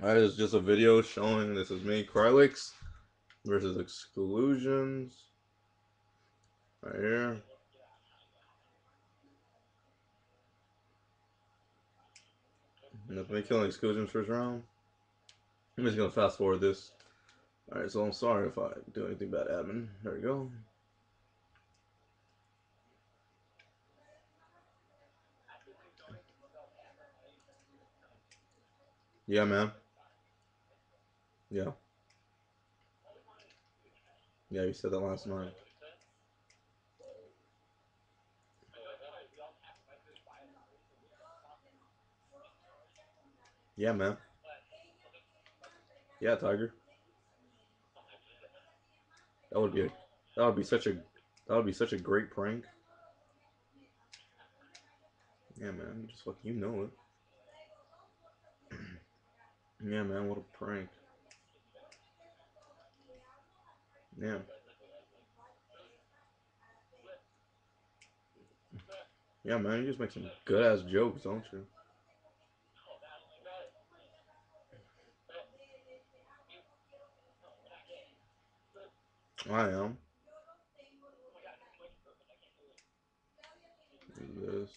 Alright, it's just a video showing this is me, Krylix versus Exclusions. Right here. That's me killing Exclusions first round. I'm just gonna fast forward this. Alright, so I'm sorry if I do anything bad, admin. There we go. Yeah, man. Yeah. Yeah, you said that last night. Yeah, man. Yeah, Tiger. That would be a, that would be such a that would be such a great prank. Yeah, man. Just fucking you know it. Yeah, man. What a prank. Yeah. Yeah, man. You just make some good ass jokes, don't you? I am. This.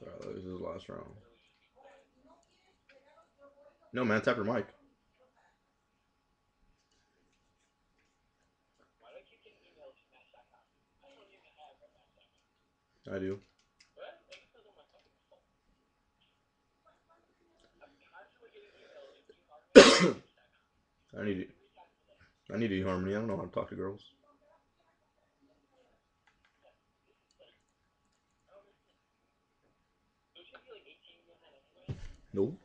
Alright, this is the last round. No, man. Tap your mic. I do. I need I need eHarmony. I don't know how to talk to girls. Nope.